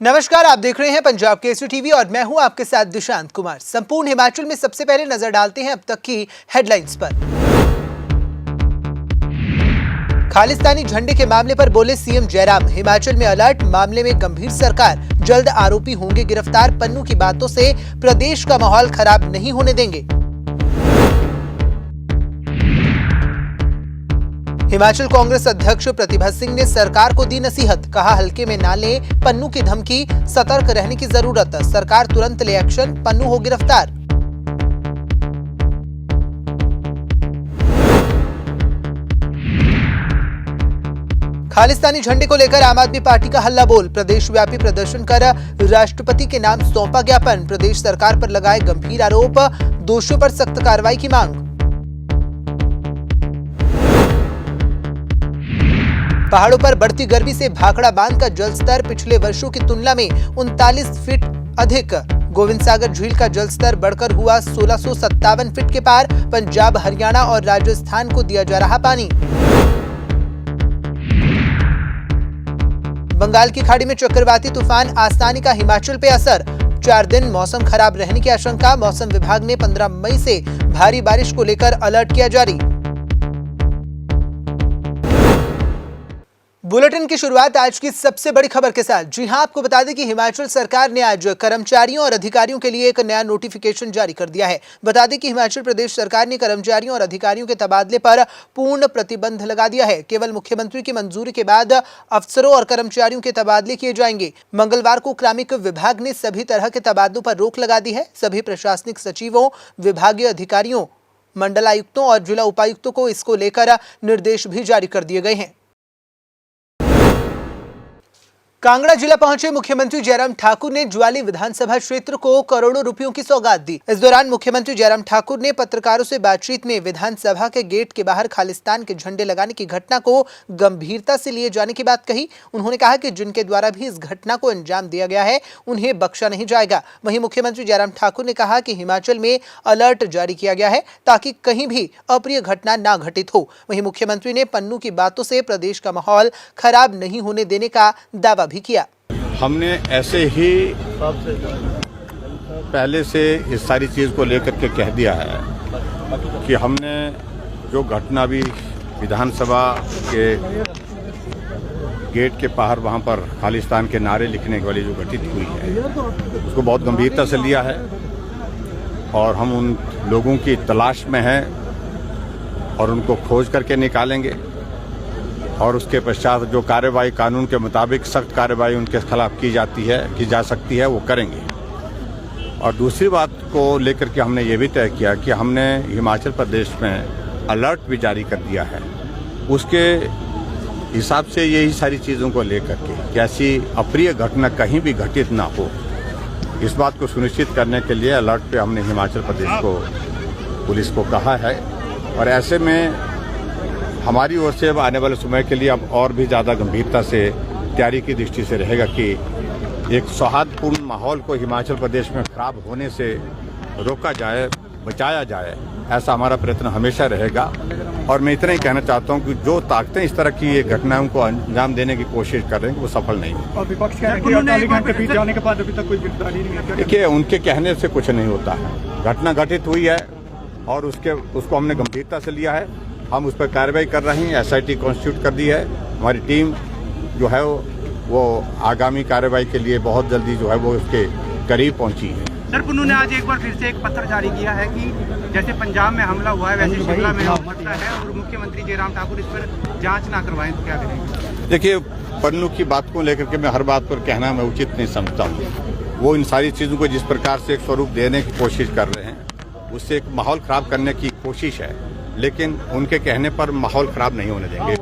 नमस्कार, आप देख रहे हैं पंजाब केसरी टीवी और मैं हूं आपके साथ दुशांत कुमार। संपूर्ण हिमाचल में सबसे पहले नजर डालते हैं अब तक की हेडलाइंस पर। खालिस्तानी झंडे के मामले पर बोले सीएम जयराम, हिमाचल में अलर्ट, मामले में गंभीर सरकार, जल्द आरोपी होंगे गिरफ्तार, पन्नू की बातों से प्रदेश का माहौल खराब नहीं होने देंगे। हिमाचल कांग्रेस अध्यक्ष प्रतिभा सिंह ने सरकार को दी नसीहत, कहा हल्के में ना ले पन्नू की धमकी, सतर्क रहने की जरूरत, सरकार तुरंत ले एक्शन, पन्नू हो गिरफ्तार। खालिस्तानी झंडे को लेकर आम आदमी पार्टी का हल्ला बोल, प्रदेशव्यापी प्रदर्शन कर राष्ट्रपति के नाम सौंपा ज्ञापन, प्रदेश सरकार पर लगाए गंभीर आरोप, दोषियों पर सख्त कार्रवाई की मांग। पहाड़ों पर बढ़ती गर्मी से भाखड़ा बांध का जलस्तर पिछले वर्षों की तुलना में 39 फीट अधिक, गोविंद सागर झील का जलस्तर बढ़कर हुआ 1657 फीट के पार, पंजाब, हरियाणा और राजस्थान को दिया जा रहा पानी। बंगाल की खाड़ी में चक्रवाती तूफान आसानी का हिमाचल पे असर, 4 दिन मौसम खराब रहने की आशंका, मौसम विभाग ने 15 मई से भारी बारिश को लेकर अलर्ट किया जारी। बुलेटिन की शुरुआत आज की सबसे बड़ी खबर के साथ। जी हां, आपको बता दें कि हिमाचल सरकार ने आज कर्मचारियों और अधिकारियों के लिए एक नया नोटिफिकेशन जारी कर दिया है। बता दें कि हिमाचल प्रदेश सरकार ने कर्मचारियों और अधिकारियों के तबादले पर पूर्ण प्रतिबंध लगा दिया है। केवल मुख्यमंत्री की मंजूरी के बाद अफसरों और कर्मचारियों के तबादले किए जाएंगे। मंगलवार को कार्मिक विभाग ने सभी तरह के तबादलों पर रोक लगा दी है। सभी प्रशासनिक सचिवों, विभागीय अधिकारियों, मंडलायुक्तों और जिला उपायुक्तों को इसको लेकर निर्देश भी जारी कर दिए गए हैं। कांगड़ा जिला पहुंचे मुख्यमंत्री जयराम ठाकुर ने ज्वाली विधानसभा क्षेत्र को करोड़ों रुपयों की सौगात दी। इस दौरान मुख्यमंत्री जयराम ठाकुर ने पत्रकारों से बातचीत में विधानसभा के गेट के बाहर खालिस्तान के झंडे लगाने की घटना को गंभीरता से लिए जाने की बात कही। उन्होंने कहा कि जिनके द्वारा भी इस घटना को अंजाम दिया गया है उन्हें बख्शा नहीं जाएगा। वहीं मुख्यमंत्री जयराम ठाकुर ने कहा कि हिमाचल में अलर्ट जारी किया गया है ताकि कहीं भी अप्रिय घटना ना घटित हो। वहीं मुख्यमंत्री ने पन्नू की बातों से प्रदेश का माहौल खराब नहीं होने देने का दावा भी किया। हमने ऐसे ही पहले से इस सारी चीज़ को लेकर के कह दिया है कि हमने जो घटना भी विधानसभा के गेट के बाहर वहाँ पर खालिस्तान के नारे लिखने वाली जो घटित हुई है उसको बहुत गंभीरता से लिया है और हम उन लोगों की तलाश में हैं और उनको खोज करके निकालेंगे और उसके पश्चात जो कार्रवाई कानून के मुताबिक सख्त कार्रवाई उनके खिलाफ की जा सकती है वो करेंगे। और दूसरी बात को लेकर के हमने ये भी तय किया कि हमने हिमाचल प्रदेश में अलर्ट भी जारी कर दिया है। उसके हिसाब से यही सारी चीज़ों को लेकर के कि ऐसी अप्रिय घटना कहीं भी घटित ना हो, इस बात को सुनिश्चित करने के लिए अलर्ट पे हमने हिमाचल प्रदेश को पुलिस को कहा है। और ऐसे में हमारी ओर से अब आने वाले समय के लिए अब और भी ज़्यादा गंभीरता से तैयारी की दृष्टि से रहेगा कि एक सौहार्दपूर्ण माहौल को हिमाचल प्रदेश में खराब होने से रोका जाए, बचाया जाए, ऐसा हमारा प्रयत्न हमेशा रहेगा। और मैं इतना ही कहना चाहता हूं कि जो ताकतें इस तरह की ये घटनाओं को अंजाम देने की कोशिश कर रहे हैं वो सफल नहीं हो। विपक्ष कह रहे हैं कि 48 घंटे बीत जाने के बाद अभी तक कोई गिरफ्तारी नहीं है। देखिए, उनके कहने से कुछ नहीं होता है। घटना घटित हुई है और उसको हमने गंभीरता से लिया है। हम उस पर कार्रवाई कर रहे हैं, SIT कॉन्स्टिट्यूट कर दी है। हमारी टीम जो है वो आगामी कार्रवाई के लिए बहुत जल्दी जो है वो उसके करीब पहुंची है। सर, पन्नू ने आज एक बार फिर से एक पत्र जारी किया है कि जैसे पंजाब में हमला हुआ है वैसे शिमला में हमला है और मुख्यमंत्री जयराम ठाकुर इस पर जांच ना करवाएं तो क्या करेंगे? देखिए, पन्नू की बात को लेकर के मैं हर बात पर कहना मैं उचित नहीं समझता हूँ। वो इन सारी चीज़ों को जिस प्रकार से एक स्वरूप देने की कोशिश कर रहे हैं उससे एक माहौल खराब करने की कोशिश है, लेकिन उनके कहने पर माहौल खराब नहीं होने देंगे।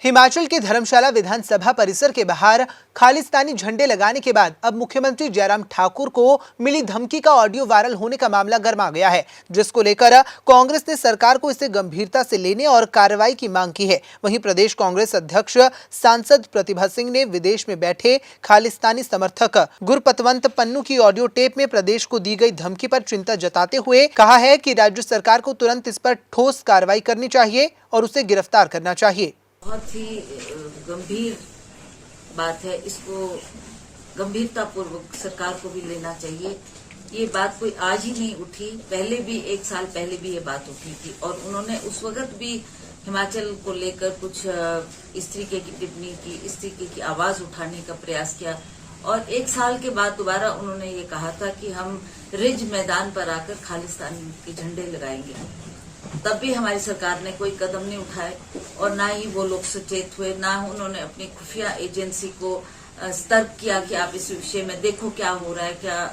हिमाचल के धर्मशाला विधानसभा परिसर के बाहर खालिस्तानी झंडे लगाने के बाद अब मुख्यमंत्री जयराम ठाकुर को मिली धमकी का ऑडियो वायरल होने का मामला गर्मा गया है, जिसको लेकर कांग्रेस ने सरकार को इसे गंभीरता से लेने और कार्रवाई की मांग की है। वहीं प्रदेश कांग्रेस अध्यक्ष सांसद प्रतिभा सिंह ने विदेश में बैठे खालिस्तानी समर्थक गुरपतवंत पन्नू की ऑडियो टेप में प्रदेश को दी गई धमकी पर चिंता जताते हुए कहा है कि राज्य सरकार को तुरंत इस पर ठोस कार्रवाई करनी चाहिए और उसे गिरफ्तार करना चाहिए। बहुत ही गंभीर बात है, इसको गंभीरतापूर्वक सरकार को भी लेना चाहिए। ये बात कोई आज ही नहीं उठी, पहले भी 1 साल पहले भी ये बात उठी थी और उन्होंने उस वक्त भी हिमाचल को लेकर कुछ इस तरीके की टिप्पणी की, इस तरीके की आवाज उठाने का प्रयास किया और 1 साल के बाद दोबारा उन्होंने ये कहा था कि हम रिज मैदान पर आकर खालिस्तान के झंडे लगाएंगे। तब भी हमारी सरकार ने कोई कदम नहीं उठाए और ना ही वो लोग सचेत हुए, ना उन्होंने अपनी खुफिया एजेंसी को सतर्क किया कि आप इस विषय में देखो क्या हो रहा है, क्या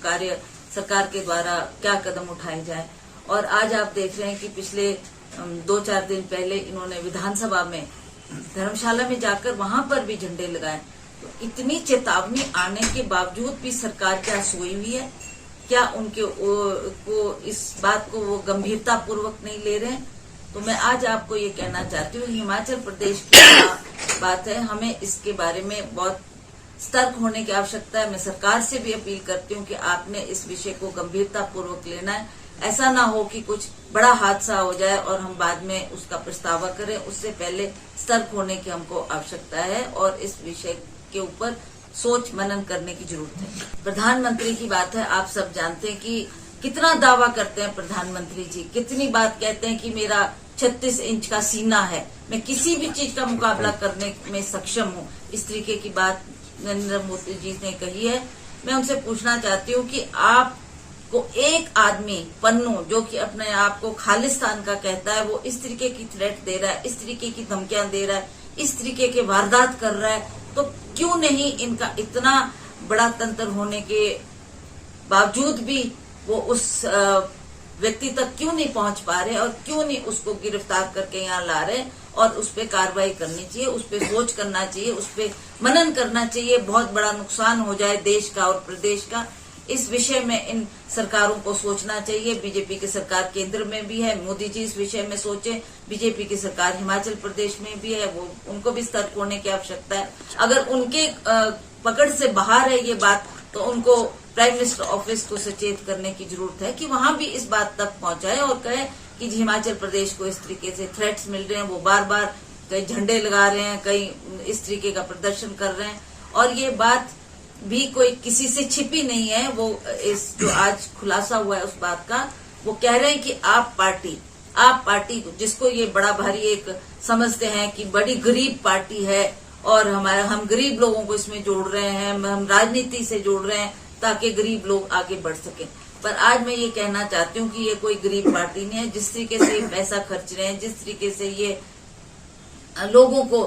कार्य सरकार के द्वारा क्या कदम उठाए जाए। और आज आप देख रहे हैं कि पिछले 2-4 दिन पहले इन्होंने विधानसभा में धर्मशाला में जाकर वहां पर भी झंडे लगाए। तो इतनी चेतावनी आने के बावजूद भी सरकार क्या सोई हुई है? क्या उनके को इस बात को वो गंभीरता पूर्वक नहीं ले रहे हैं? तो मैं आज आपको ये कहना चाहती हूँ, हिमाचल प्रदेश की बात है, हमें इसके बारे में बहुत सतर्क होने की आवश्यकता है। मैं सरकार से भी अपील करती हूँ कि आपने इस विषय को गंभीरता पूर्वक लेना है। ऐसा ना हो कि कुछ बड़ा हादसा हो जाए और हम बाद में उसका पछतावा करें। उससे पहले सतर्क होने की हमको आवश्यकता है और इस विषय के ऊपर सोच मनन करने की जरूरत है। प्रधानमंत्री की बात है, आप सब जानते हैं कि कितना दावा करते हैं प्रधानमंत्री जी, कितनी बात कहते हैं कि मेरा 36 इंच का सीना है, मैं किसी भी चीज का मुकाबला करने में सक्षम हूँ। इस तरीके की बात नरेंद्र मोदी जी ने कही है। मैं उनसे पूछना चाहती हूँ कि आपको एक आदमी पन्नू जो कि अपने आप को खालिस्तान का कहता है, वो इस तरीके की थ्रेट दे रहा है, इस तरीके की धमकियां दे रहा है, इस तरीके के वारदात कर रहा है, तो क्यों नहीं इनका इतना बड़ा तंत्र होने के बावजूद भी वो उस व्यक्ति तक क्यों नहीं पहुंच पा रहे और क्यों नहीं उसको गिरफ्तार करके यहाँ ला रहे और उस पर कार्रवाई करनी चाहिए, उस पर सोच करना चाहिए, उस पर मनन करना चाहिए। बहुत बड़ा नुकसान हो जाए देश का और प्रदेश का, इस विषय में इन सरकारों को सोचना चाहिए। बीजेपी की सरकार केंद्र में भी है, मोदी जी इस विषय में सोचे। बीजेपी की सरकार हिमाचल प्रदेश में भी है, वो उनको भी सतर्क होने की आवश्यकता है। अगर उनके पकड़ से बाहर है ये बात, तो उनको प्राइम मिनिस्टर ऑफिस को सचेत करने की जरूरत है कि वहां भी इस बात तक पहुंचाए और कहे कि हिमाचल प्रदेश को इस तरीके से थ्रेट्स मिल रहे हैं, वो बार बार कई झंडे लगा रहे हैं, कई इस तरीके का प्रदर्शन कर रहे हैं और ये बात भी कोई किसी से छिपी नहीं है। वो इस जो आज खुलासा हुआ है उस बात का, वो कह रहे हैं कि आप पार्टी जिसको ये बड़ा भारी एक समझते हैं कि बड़ी गरीब पार्टी है और हम गरीब लोगों को इसमें जोड़ रहे हैं, हम राजनीति से जोड़ रहे हैं ताकि गरीब लोग आगे बढ़ सके। पर आज मैं ये कहना चाहती हूँ कि ये कोई गरीब पार्टी नहीं है। जिस तरीके से पैसा खर्च रहे हैं, जिस तरीके से ये लोगों को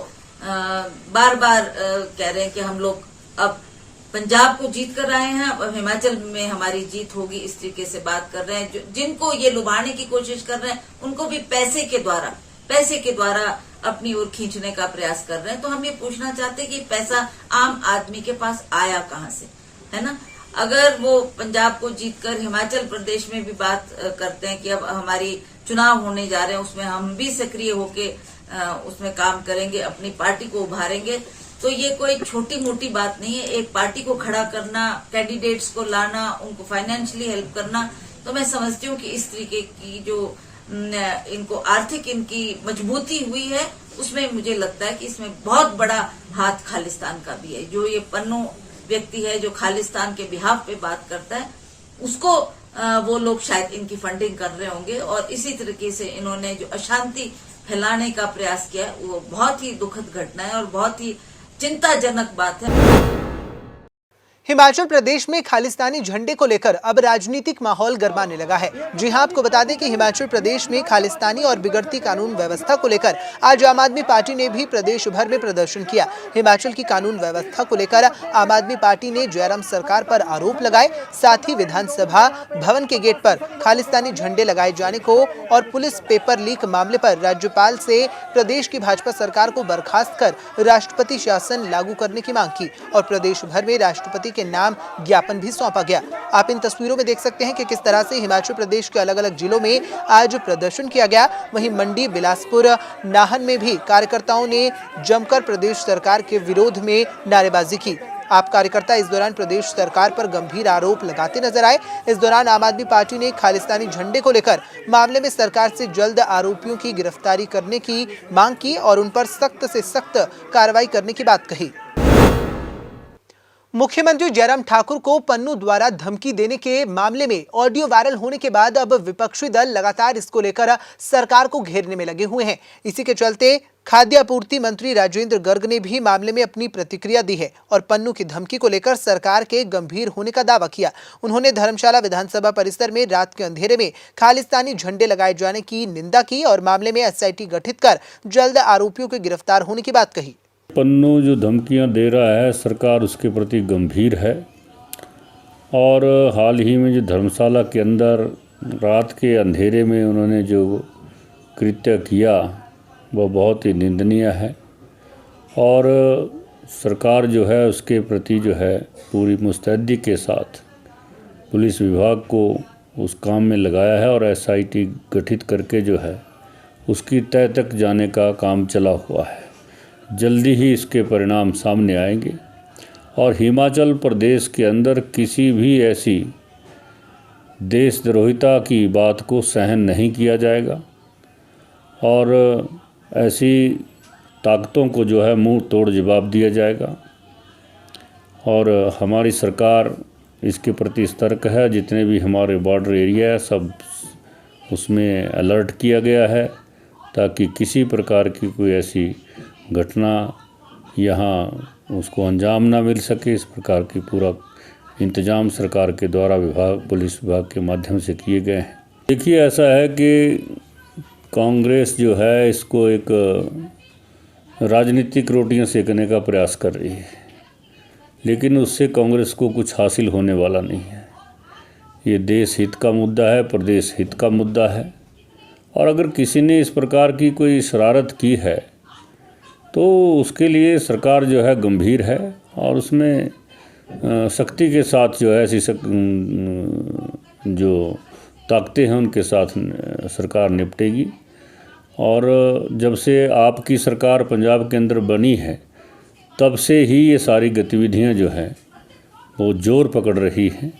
बार बार कह रहे हैं कि हम लोग अब पंजाब को जीत कर आए हैं, अब हिमाचल में हमारी जीत होगी, इस तरीके से बात कर रहे हैं। जिनको ये लुभाने की कोशिश कर रहे हैं उनको भी पैसे के द्वारा अपनी ओर खींचने का प्रयास कर रहे हैं। तो हम ये पूछना चाहते हैं कि पैसा आम आदमी के पास आया कहाँ से, है ना? अगर वो पंजाब को जीतकर हिमाचल प्रदेश में भी बात करते हैं कि अब हमारी चुनाव होने जा रहे हैं, उसमें हम भी सक्रिय होके उसमें काम करेंगे, अपनी पार्टी को उभारेंगे, तो ये कोई छोटी मोटी बात नहीं है। एक पार्टी को खड़ा करना, कैंडिडेट्स को लाना, उनको फाइनेंशियली हेल्प करना, तो मैं समझती हूँ कि इस तरीके की जो इनको आर्थिक इनकी मजबूती हुई है, उसमें मुझे लगता है कि इसमें बहुत बड़ा हाथ खालिस्तान का भी है। जो ये पन्नू व्यक्ति है जो खालिस्तान के बिहाफ पे बात करता है, उसको वो लोग शायद इनकी फंडिंग कर रहे होंगे और इसी तरीके से इन्होंने जो अशांति फैलाने का प्रयास किया है, वो बहुत ही दुखद घटना है और बहुत ही चिंताजनक बात है। हिमाचल प्रदेश में खालिस्तानी झंडे को लेकर अब राजनीतिक माहौल गरमाने लगा है। जी हां, आपको बता दें कि हिमाचल प्रदेश में खालिस्तानी और बिगड़ती कानून व्यवस्था को लेकर आज आम आदमी पार्टी ने भी प्रदेश भर में प्रदर्शन किया। हिमाचल की कानून व्यवस्था को लेकर आम आदमी पार्टी ने जयराम सरकार पर आरोप लगाए, साथ ही विधानसभा भवन के गेट पर खालिस्तानी झंडे लगाए जाने को और पुलिस पेपर लीक मामले पर राज्यपाल से प्रदेश की भाजपा सरकार को बर्खास्त कर राष्ट्रपति शासन लागू करने की मांग की और प्रदेश भर में राष्ट्रपति के नाम ज्ञापन भी सौंपा गया। आप इन तस्वीरों में देख सकते हैं कि किस तरह से हिमाचल प्रदेश के अलग अलग जिलों में आज प्रदर्शन किया गया। वहीं मंडी, बिलासपुर, नाहन में भी कार्यकर्ताओं ने जमकर प्रदेश सरकार के विरोध में नारेबाजी की। आप कार्यकर्ता इस दौरान प्रदेश सरकार पर गंभीर आरोप लगाते नजर आए। इस दौरान आम आदमी पार्टी ने खालिस्तानी झंडे को लेकर मामले में सरकार से जल्द आरोपियों की गिरफ्तारी करने की मांग की और उन पर सख्त से सख्त कार्रवाई करने की बात कही। मुख्यमंत्री जयराम ठाकुर को पन्नू द्वारा धमकी देने के मामले में ऑडियो वायरल होने के बाद अब विपक्षी दल लगातार इसको लेकर सरकार को घेरने में लगे हुए हैं। इसी के चलते खाद्य आपूर्ति मंत्री राजेंद्र गर्ग ने भी मामले में अपनी प्रतिक्रिया दी है और पन्नू की धमकी को लेकर सरकार के गंभीर होने का दावा किया। उन्होंने धर्मशाला विधानसभा परिसर में रात के अंधेरे में खालिस्तानी झंडे लगाए जाने की निंदा की और मामले में एसआईटी गठित कर जल्द आरोपियों के गिरफ्तार होने की बात कही। पन्नू जो धमकियां दे रहा है, सरकार उसके प्रति गंभीर है और हाल ही में जो धर्मशाला के अंदर रात के अंधेरे में उन्होंने जो कृत्य किया वह बहुत ही निंदनीय है और सरकार जो है उसके प्रति जो है पूरी मुस्तैदी के साथ पुलिस विभाग को उस काम में लगाया है और एसआईटी गठित करके जो है उसकी तह तक जाने का काम चला हुआ है। जल्दी ही इसके परिणाम सामने आएंगे और हिमाचल प्रदेश के अंदर किसी भी ऐसी देशद्रोहिता की बात को सहन नहीं किया जाएगा और ऐसी ताकतों को जो है मुंह तोड़ जवाब दिया जाएगा और हमारी सरकार इसके प्रति सतर्क है। जितने भी हमारे बॉर्डर एरिया है सब उसमें अलर्ट किया गया है ताकि किसी प्रकार की कोई ऐसी घटना यहाँ उसको अंजाम ना मिल सके। इस प्रकार की पूरा इंतजाम सरकार के द्वारा पुलिस विभाग के माध्यम से किए गए हैं। देखिए, ऐसा है कि कांग्रेस जो है इसको एक राजनीतिक रोटियां सेकने का प्रयास कर रही है, लेकिन उससे कांग्रेस को कुछ हासिल होने वाला नहीं है। ये देश हित का मुद्दा है, प्रदेश हित का मुद्दा है और अगर किसी ने इस प्रकार की कोई शरारत की है तो उसके लिए सरकार जो है गंभीर है और उसमें सख्ती के साथ जो है ऐसी जो ताकतें हैं उनके साथ सरकार निपटेगी। और जब से आपकी सरकार पंजाब के अंदर बनी है तब से ही ये सारी गतिविधियां जो हैं वो जोर पकड़ रही हैं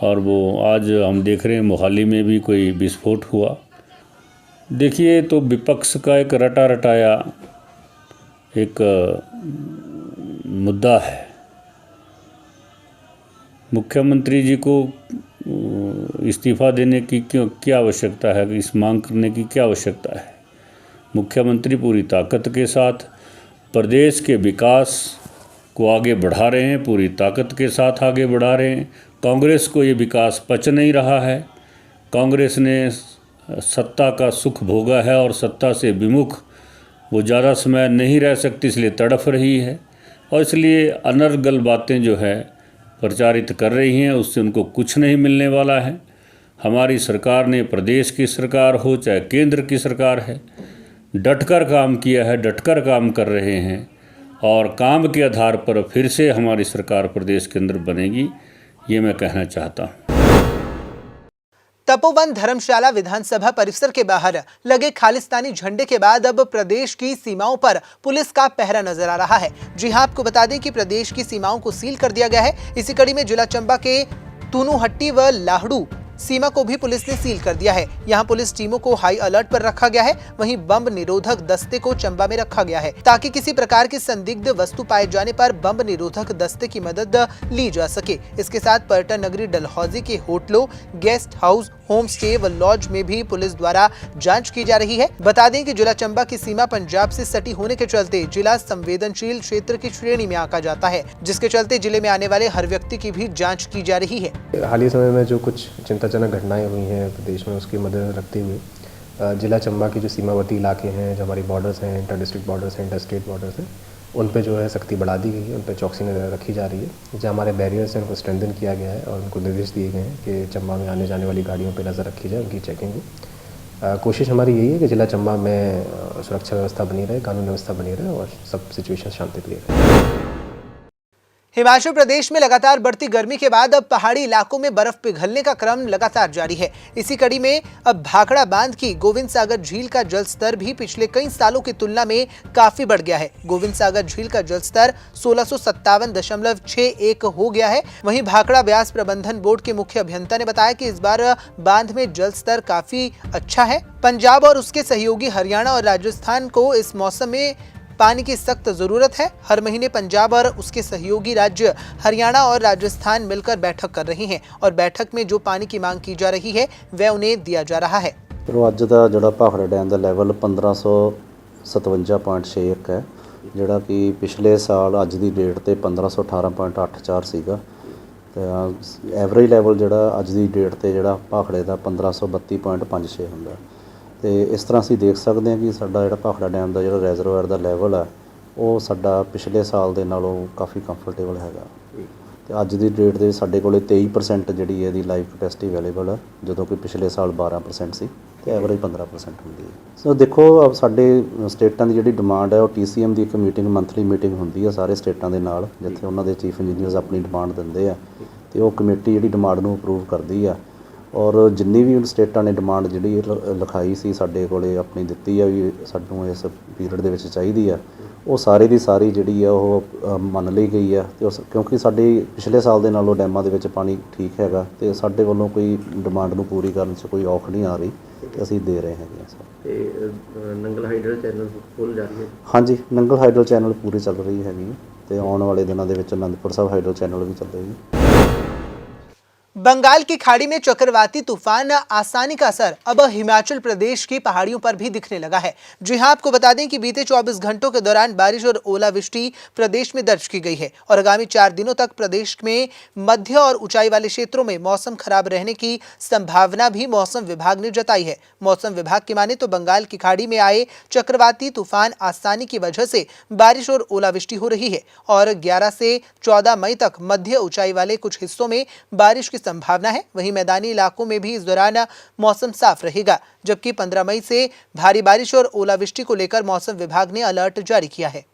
और वो आज हम देख रहे हैं मोहाली में भी कोई विस्फोट हुआ। देखिए, तो विपक्ष का एक रटा रटाया एक मुद्दा है। मुख्यमंत्री जी को इस्तीफ़ा देने की क्या आवश्यकता है, इस मांग करने की क्या आवश्यकता है। मुख्यमंत्री पूरी ताकत के साथ प्रदेश के विकास को आगे बढ़ा रहे हैं, पूरी ताकत के साथ आगे बढ़ा रहे हैं। कांग्रेस को ये विकास पच नहीं रहा है। कांग्रेस ने सत्ता का सुख भोगा है और सत्ता से विमुख वो ज़्यादा समय नहीं रह सकती, इसलिए तड़फ रही है और इसलिए अनर्गल बातें जो है प्रचारित कर रही हैं, उससे उनको कुछ नहीं मिलने वाला है। हमारी सरकार ने, प्रदेश की सरकार हो चाहे केंद्र की सरकार है, डटकर काम किया है, डटकर काम कर रहे हैं और काम के आधार पर फिर से हमारी सरकार प्रदेश के अंदर बनेगी, ये मैं कहना चाहता हूँ। तपोवन धर्मशाला विधानसभा परिसर के बाहर लगे खालिस्तानी झंडे के बाद अब प्रदेश की सीमाओं पर पुलिस का पहरा नजर आ रहा है। जी हां, आपको बता दें कि प्रदेश की सीमाओं को सील कर दिया गया है। इसी कड़ी में जिला चंबा के तूनुहट्टी व लाहड़ू सीमा को भी पुलिस ने सील कर दिया है। यहां पुलिस टीमों को हाई अलर्ट पर रखा गया है। वहीं बम निरोधक दस्ते को चंबा में रखा गया है ताकि किसी प्रकार की संदिग्ध वस्तु पाए जाने पर बम निरोधक दस्ते की मदद ली जा सके। इसके साथ पर्यटन नगरी डलहौजी के होटलों, गेस्ट हाउस, होम स्टे व लॉज में भी पुलिस द्वारा जांच की जा रही है। बता दें कि जिला चंबा की सीमा पंजाब से सटी होने के चलते जिला संवेदनशील क्षेत्र की श्रेणी में आंका जाता है, जिसके चलते जिले में आने वाले हर व्यक्ति की भी जांच की जा रही है। हाल ही समय में जो कुछ चिंताजनक घटनाएं हुई हैं प्रदेश में, उसकी मद्देनजर रखते हुए जिला चंबा की जो सीमावर्ती इलाके हैं, जो हमारी बॉर्डर्स हैं, इंटर डिस्ट्रिक्ट बॉर्डर्स हैं, इंटर स्टेट बॉर्डर्स हैं, उन पे जो है सख्ती बढ़ा दी गई है, उन पे चौकसी रखी जा रही है। जो हमारे बैरियर्स हैं उनको स्ट्रेंथन किया गया है और उनको निर्देश दिए गए हैं कि चंबा में आने जाने वाली गाड़ियों पे नज़र रखी जाए, उनकी चेकिंग हो। कोशिश हमारी यही है कि जिला चंबा में सुरक्षा व्यवस्था बनी रहे, कानून व्यवस्था बनी रहे और सब सिचुएशन शांतिप्रिय रहे। हिमाचल प्रदेश में लगातार बढ़ती गर्मी के बाद अब पहाड़ी इलाकों में बर्फ पिघलने का क्रम लगातार जारी है। इसी कड़ी में अब भाखड़ा बांध की गोविंद सागर झील का जल स्तर भी पिछले कई सालों की तुलना में काफी बढ़ गया है। गोविंद सागर झील का जल स्तर 1657.61 हो गया है। वहीं भाखड़ा ब्यास प्रबंधन बोर्ड के मुख्य अभियंता ने बताया कि इस बार बांध में जल स्तर काफी अच्छा है। पंजाब और उसके सहयोगी हरियाणा और राजस्थान को इस मौसम में पानी की सख्त जरूरत है। हर महीने पंजाब और उसके सहयोगी राज्य हरियाणा और राजस्थान मिलकर बैठक कर रहे हैं और बैठक में जो पानी की मांग की जा रही है वह उन्हें दिया जा रहा है। ਚਲੋ ਅੱਜ ਦਾ ਜਿਹੜਾ ਭਾਖੜਾ ਡੈਮ ਦਾ ਲੈਵਲ 1557.61 ਹੈ, ਜਿਹੜਾ ਕਿ ਪਿਛਲੇ ਸਾਲ ਅੱਜ ਦੀ ਡੇਟ ਤੇ 1518.84 ਸੀਗਾ ਤੇ ਐਵਰੇਜ ਲੈਵਲ ਜਿਹੜਾ ਅੱਜ ਦੀ ਡੇਟ ਤੇ ਜਿਹੜਾ ਭਾਖੜੇ ਦਾ 1532.56 ਹੁੰਦਾ ਤੇ ਇਸ ਤਰ੍ਹਾਂ ਅਸੀਂ ਦੇਖ ਸਕਦੇ ਹਾਂ ਕਿ ਸਾਡਾ ਜਿਹੜਾ ਭਾਖੜਾ ਡੈਮ ਦਾ ਜਿਹੜਾ ਰਿਜ਼ਰਵਾਇਰ ਦਾ ਲੈਵਲ ਹੈ ਉਹ ਸਾਡਾ ਪਿਛਲੇ ਸਾਲ ਦੇ ਨਾਲੋਂ ਕਾਫੀ ਕੰਫਰਟੇਬਲ ਹੈਗਾ ਤੇ ਅੱਜ ਦੀ ਡੇਟ ਦੇ ਸਾਡੇ ਕੋਲੇ 23% ਜਿਹੜੀ ਇਹਦੀ ਲਾਈਵ ਕਪੈਸਿਟੀ ਅਵੇਲੇਬਲ ਹੈ, ਜਦੋਂ ਕਿ ਪਿਛਲੇ ਸਾਲ 12% ਸੀ ਤੇ ਐਵਰੇਜ 15% ਹੁੰਦੀ ਹੈ। ਸੋ ਦੇਖੋ ਸਾਡੇ ਸਟੇਟਾਂ ਦੀ ਜਿਹੜੀ ਡਿਮਾਂਡ ਹੈ ਉਹ TCM ਦੀ ਇੱਕ ਮੀਟਿੰਗ ਮੰਥਲੀ ਮੀਟਿੰਗ ਹੁੰਦੀ ਹੈ ਸਾਰੇ ਸਟੇਟਾਂ ਦੇ ਨਾਲ, ਜਿੱਥੇ ਉਹਨਾਂ ਦੇ ਚੀਫ ਇੰਜੀਨੀਅਰਸ ਆਪਣੀ ਡਿਮਾਂਡ ਦਿੰਦੇ ਆ ਤੇ ਉਹ ਕਮੇਟੀ ਜਿਹੜੀ ਡਿਮਾਂਡ ਨੂੰ ਅਪਰੂਵ ਕਰਦੀ ਆ ਔਰ ਜਿੰਨੀ ਵੀ ਸਟੇਟਾਂ ਨੇ ਡਿਮਾਂਡ ਜਿਹੜੀ ਲਿਖਾਈ ਸੀ ਸਾਡੇ ਕੋਲੇ ਆਪਣੀ ਦਿੱਤੀ ਆ ਵੀ ਸਾਨੂੰ ਇਸ ਪੀਰੀਅਡ ਦੇ ਵਿੱਚ ਚਾਹੀਦੀ ਆ, ਉਹ ਸਾਰੇ ਦੀ ਸਾਰੀ ਜਿਹੜੀ ਆ ਉਹ ਮੰਨ ਲਈ ਗਈ ਆ ਤੇ ਕਿਉਂਕਿ ਸਾਡੇ ਪਿਛਲੇ ਸਾਲ ਦੇ ਨਾਲੋਂ ਡੈਮਾਂ ਦੇ ਵਿੱਚ ਪਾਣੀ ਠੀਕ ਹੈਗਾ ਤੇ ਸਾਡੇ ਵੱਲੋਂ ਕੋਈ ਡਿਮਾਂਡ ਨੂੰ ਪੂਰੀ ਕਰਨ 'ਚ ਕੋਈ ਔਖ ਨਹੀਂ ਆ ਰਹੀ ਤੇ ਅਸੀਂ ਦੇ ਰਹੇ ਹੈਗੇ ਸਰ। ਤੇ ਨੰਗਲ ਹਾਈਡਲ ਚੈਨਲ ਫੁੱਲ ਜਾਰੀ ਹੈ? ਹਾਂਜੀ, ਨੰਗਲ ਹਾਈਡਲ ਚੈਨਲ ਪੂਰੀ ਚੱਲ ਰਹੀ ਹੈਗੀ ਤੇ ਆਉਣ ਵਾਲੇ ਦਿਨਾਂ ਦੇ ਵਿੱਚ ਅਨੰਦਪੁਰ ਸਾਹਿਬ ਹਾਈਡਲ ਚੈਨਲ ਵੀ ਚੱਲੇਗੀ। बंगाल की खाड़ी में चक्रवाती तूफान आसानी का असर अब हिमाचल प्रदेश की पहाड़ियों पर भी दिखने लगा है। जी हां, आपको बता दें कि बीते 24 घंटों के दौरान बारिश और ओलावृष्टि प्रदेश में दर्ज की गई है और आगामी 4 दिनों तक प्रदेश में मध्य और ऊंचाई वाले क्षेत्रों में मौसम खराब रहने की संभावना भी मौसम विभाग ने जताई है। मौसम विभाग की माने तो बंगाल की खाड़ी में आए चक्रवाती तूफान आसानी की वजह से बारिश और ओलावृष्टि हो रही है और 11 से 14 मई तक मध्य ऊंचाई वाले कुछ हिस्सों में बारिश की संभावना है। वहीं मैदानी इलाकों में भी इस दौरान मौसम साफ रहेगा, जबकि 15 मई से भारी बारिश और ओलावृष्टि को लेकर मौसम विभाग ने अलर्ट जारी किया है।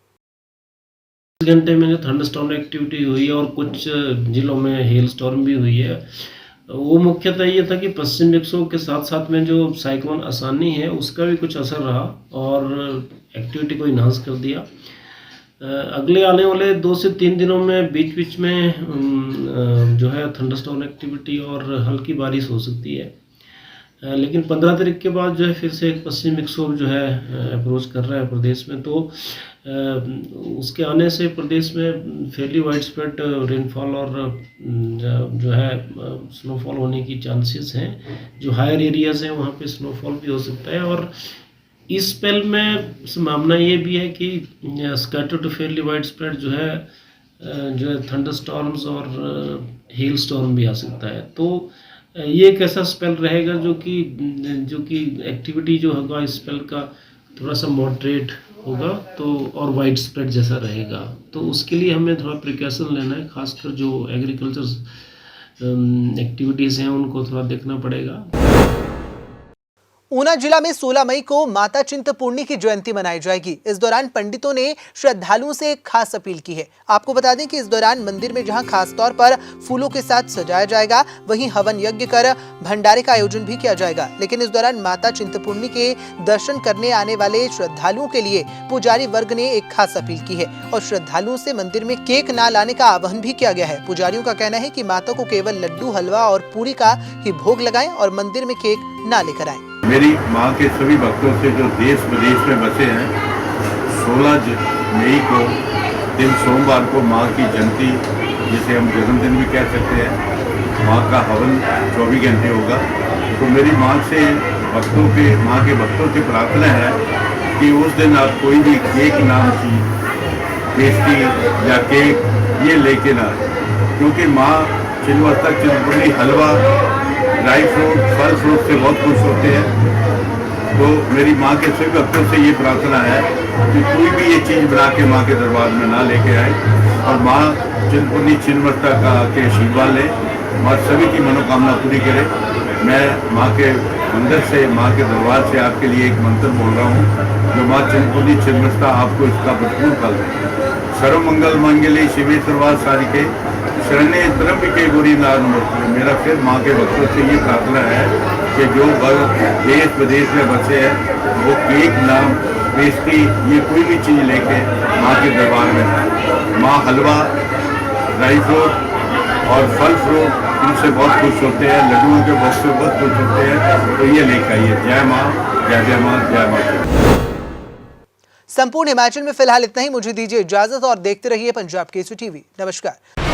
इस घंटे में जो थंडरस्टॉर्म एक्टिविटी हुई है और कुछ जिलों में हेल स्टॉर्म भी हुई है, वो मुख्यतः ये था कि पश्चिम विक्षोभ के साथ साथ में जो साइक्लोन आसानी है उसका भी कुछ असर रहा और एक्टिविटी को इन्हांस कर दिया। अगले आने वाले 2 से 3 दिनों में बीच बीच में जो है थंडरस्टॉर्म एक्टिविटी और हल्की बारिश हो सकती है, लेकिन 15 तारीख के बाद जो है फिर से एक पश्चिम विक्षोभ जो है अप्रोच कर रहा है प्रदेश में, तो उसके आने से प्रदेश में फेयरली वाइड स्प्रेड रेनफॉल और जो है स्नोफॉल होने की चांसेस हैं। जो हायर एरियाज़ हैं वहाँ पे स्नोफॉल भी हो सकता है और इस स्पेल में संभावना ये भी है कि scatter to fairly wide spread जो है थंडर स्टॉर्म्स और हेल स्टॉर्म भी आ सकता है। तो ये एक ऐसा स्पेल रहेगा जो कि एक्टिविटी जो होगा इस स्पेल का थोड़ा सा मॉडरेट होगा तो और वाइड स्प्रेड जैसा रहेगा। तो उसके लिए हमें थोड़ा प्रिकॉशन लेना है, खासकर जो एग्रीकल्चर एक्टिविटीज़ हैं उनको थोड़ा देखना पड़ेगा। ऊना जिला में 16 मई को माता चिंतपूर्णी की जयंती मनाई जाएगी। इस दौरान पंडितों ने श्रद्धालुओं से एक खास अपील की है। आपको बता दें कि इस दौरान मंदिर में जहां खास तौर पर फूलों के साथ सजाया जाएगा, वहीं हवन यज्ञ कर भंडारे का आयोजन भी किया जाएगा। लेकिन इस दौरान माता चिंतपूर्णी के दर्शन करने आने वाले श्रद्धालुओं के लिए पुजारी वर्ग ने एक खास अपील की है और श्रद्धालुओं से मंदिर में केक न लाने का आह्वान भी किया गया है। पुजारियों का कहना है कि माता को केवल लड्डू, हलवा और पूरी का ही भोग लगाएं और मंदिर में केक न लेकर आएं। मेरी माँ के सभी भक्तों से जो देश विदेश में बसे हैं, 16 मई को दिन सोमवार को माँ की जयंती, जिसे हम जन्मदिन भी कह सकते हैं, माँ का हवन 24 घंटे होगा। तो मेरी माँ के भक्तों से प्रार्थना है कि उस दिन आप कोई भी केक नाम की पेस्ट्री या केक ये लेके ना, क्योंकि माँ छिन्नमस्ता चिंतपूर्णी हलवा, ड्राई फ्रूट, फल फ्रूट से बहुत खुश होते हैं। तो मेरी माँ के सभी भक्तों से ये प्रार्थना है कि कोई भी ये चीज़ बना के माँ के दरबार में ना लेके आए और माँ चिंतपूर्णी छिन्नमस्ता का के आशीर्वाद ले, माँ सभी की मनोकामना पूरी करे। मैं माँ के मंदिर से, माँ के दरबार से आपके लिए एक मंत्र बोल रहा हूँ, जो माँ चिंतपूर्णी छिन्नमस्ता आपको इसका भरपूर फल दे। सर्वमंगल मंगले शिवे सर्वार्थ साधिके शरण्य त्र्यंबके गौरी नारायण। मेरा फिर माँ के भक्तों से ये प्रार्थना है कि जो देश विदेश में बसे हैं वो केक, नाम, पेस्ट्री ये कोई भी चीज़ लेके माँ के दरबार में, माँ हलवा, ड्राई फ्रूट और फल फ्रूट इनसे बहुत खुश होते हैं, लड्डुओं के भोग से बहुत खुश होते हैं। तो ये लेकर आइए। जय माँ, जय जय माँ, जय माँ। संपूर्ण हिमाचल में फिलहाल इतना ही। मुझे दीजिए इजाजत और देखते रहिए पंजाब केसरी टीवी। नमस्कार।